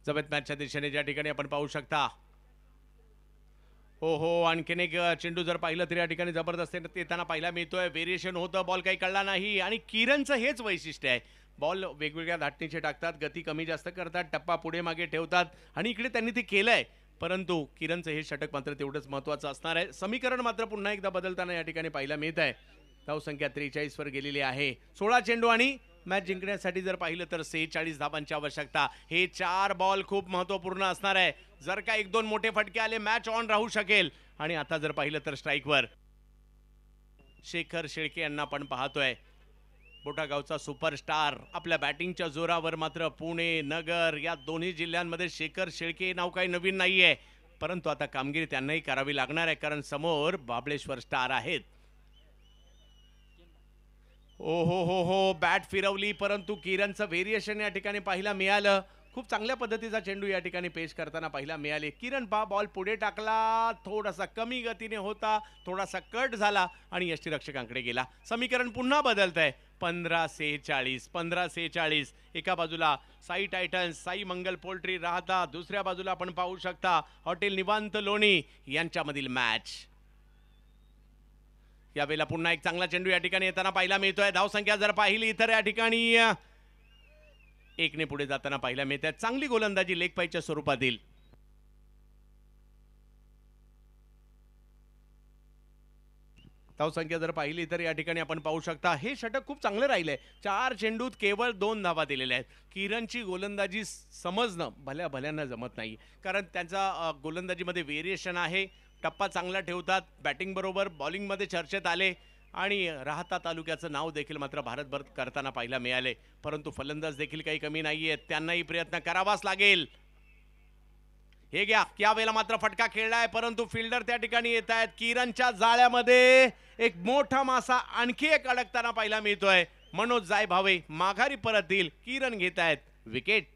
जबत मॅचच्या दिशेने ज्या ठिकाणी आपण पाहू शकता हो आणखीन एक चेंडू जर पाहिलं तरी या ठिकाणी जबरदस्त येताना पाहायला मिळतोय. व्हेरिएशन होतं, बॉल काही कळला नाही आणि किरणचं हेच वैशिष्ट्य आहे. बॉल वेगवेगळ्या धाटणीचे टाकतात, गती कमी जास्त करतात, टप्पा पुढे मागे ठेवतात आणि इकडे त्यांनी ते केलंय. परंतु किरणचं हे षटक मात्र तेवढंच महत्त्वाचं असणार आहे. समीकरण मात्र पुन्हा एकदा बदलताना या ठिकाणी पाहायला मिळत आहे. धावसंख्या 43 वर गेलेली आहे. 16 चेंडू आणि मॅच जिंकण्यासाठी जर पाहिलं तर 46 धावांची आवश्यकता. हे 4 बॉल खूप महत्त्वपूर्ण असणार आहे. जर का 1-2 मोठे फटके आले मॅच ऑन राहू शकेल. आणि आता जर पाहिलं तर स्ट्राईकवर शेखर शेळके यांना आपण पाहतोय. बोटागावचा सुपरस्टार आपल्या बॅटिंगच्या जोरावर मात्र पुणे नगर या दोन्ही जिल्ह्यांमध्ये शेखर शेळके नाव काही नवीन नाहीये. परंतु आता कामगिरी त्यांनाही करावी लागणार आहे, कारण समोर बाबळेश्वर स्टार आहेत. हो बॅट फिरवली, परंतु किरणचं व्हेरिएशन या ठिकाणी पाहायला मिळालं. खूप चांगल्या पद्धतीचा चेंडू या ठिकाणी पेश करताना पाहायला मिळाले. किरण बॉल पुढे टाकला, थोडासा कमी गतीने होता, थोडासा कट झाला आणि यष्टीरक्षकांकडे गेला. समीकरण पुन्हा बदलत आहे. 15-46. एका बाजूला साई टायटन्स साई मंगल पोल्ट्री राहता, दुसऱ्या बाजूला आपण पाहू शकता हॉटेल निवांत लोणी यांच्यामधील मॅच. यावेळेला पुन्हा एक चांगला चेंडू या ठिकाणी येताना पाहायला मिळतोय. धावसंख्या जर पाहिली तर या ठिकाणी 1 ने पुढे जाताना पाहायला मिळते. चांगली गोलंदाजी लेग पाईच्या स्वरूपातील. धावसंख्या जर पाहिली तर या ठिकाणी आपण पाहू शकता हे षटक खूप चांगलं राहिलंय. 4 चेंडूत केवळ 2 धावा दिलेल्या आहेत. किरणची गोलंदाजी समजणं भल्यानं जमत नाही, कारण त्यांचा गोलंदाजीमध्ये व्हेरिएशन आहे. टप्पा चांगला ठेवतात, बॅटिंग बरोबर बॉलिंगमध्ये चर्चेत आले आणि राहता तालुक्याचं नाव देखील मात्र भारतभर करताना पाहायला मिळाले. परंतु फलंदाज देखील काही कमी नाहीये, त्यांनाही प्रयत्न करावाच लागेल. हे घ्या, यावेळेला मात्र फटका खेळलाय, परंतु फिल्डर त्या ठिकाणी येत आहेत. किरणच्या जाळ्यामध्ये एक मोठा मासा आणखी एक अडकताना पाहायला मिळतोय. मनोज जाय भावे माघारी परत येईल. किरण घेत आहेत विकेट.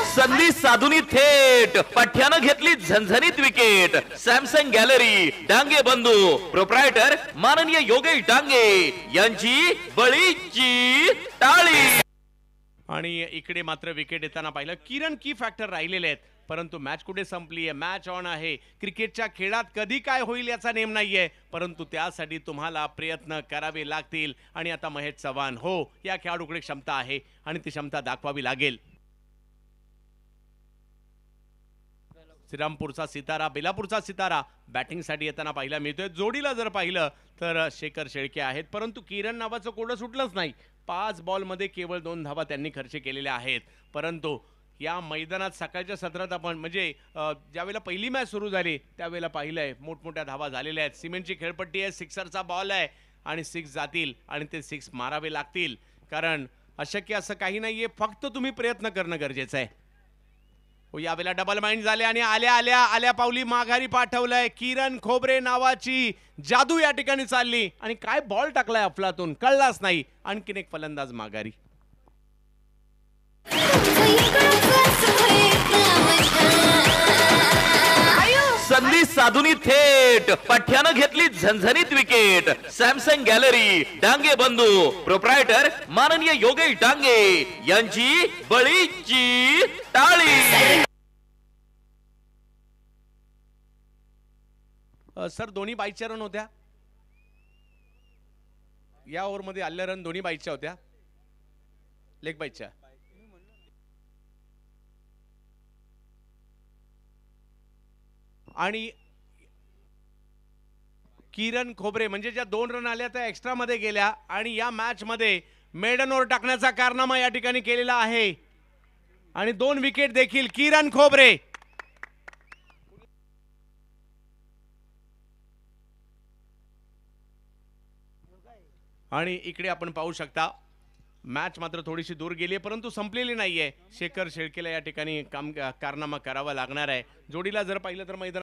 संधी साधुनी थेट पठ्यानं घेतली झणझणीत विकेट. सॅमसंग गॅलरी डांगे बंधू प्रोप्रायटर माननीय योगेश डांगे यांची बळीची टाळी. आणि इकडे मात्र विकेट येताना पाहिलं. किरण की फॅक्टर राहिलेले आहेत, परंतु मॅच कुठे संपली आहे, मॅच ऑन आहे. क्रिकेटच्या खेळात कधी काय होईल याचा नेम नाहीये, परंतु त्यासाठी तुम्हाला प्रयत्न करावे लागतील. आणि आता महेश चव्हाण या खेळाडूकडे क्षमता आहे आणि ती क्षमता दाखवावी लागेल. श्रीरामपूरचा सितारा बेलापूरचा सितारा बॅटिंगसाठी येताना पाहायला मिळतोय. जोडीला जर पाहिलं तर शेखर शेळके आहेत, परंतु किरण नावाचं कोडं सुटलंच नाही. 5 बॉलमध्ये केवळ 2 धावा त्यांनी खर्च केलेल्या आहेत. परंतु या मैदानात सकाळच्या सत्रात आपण म्हणजे ज्यावेळेला पहिली मॅच सुरू झाली त्यावेळेला पाहिलंय मोठमोठ्या धावा झालेल्या आहेत. सिमेंटची खेळपट्टी आहे, सिक्सरचा बॉल आहे आणि 6 जातील आणि ते 6 मारावे लागतील, कारण अशक्य असं काही नाहीये, फक्त तुम्ही प्रयत्न करणं गरजेचं आहे. यावेळेला डबल माइंड झाले आणि आल्या पावली माघारी पाठवलंय. किरण खोबरे नावाची जादू या ठिकाणी चालली आणि काय बॉल टाकलाय अफलातून कळलाच नाही. आणखीन एक फलंदाज माघारी. संधी साधुनी थेट पठ्यानं घेतली झणझणीत विकेट. सॅमसंग गॅलरी डांगे बंधू प्रोप्रायटर माननीय योगेश डांगे यांची बळीची टाळी. सर दोन्ही बाईकच्या रन होत्या या ओव्हरमध्ये. आल्या रन दोन्ही बाईकच्या होत्या, लेग बाईकच्या. आणि किरण खोबरे म्हणजे ज्या 2 रन आल्या त्या एक्स्ट्रा मध्ये गेल्या आणि या मॅच मध्ये मेडन ओव्हर टाकण्याचा कारनामा या ठिकाणी केलेला आहे आणि 2 विकेट देखील किरण खोबरे. आणि इकडे आपण पाहू शकता मॅच मात्र थोडीशी दूर गेली आहे, परंतु संपलेली नाहीये. शेखर शेळकेला या ठिकाणी कारनामा करावा लागणार आहे. जोडीला जर पाहिलं तर मैदान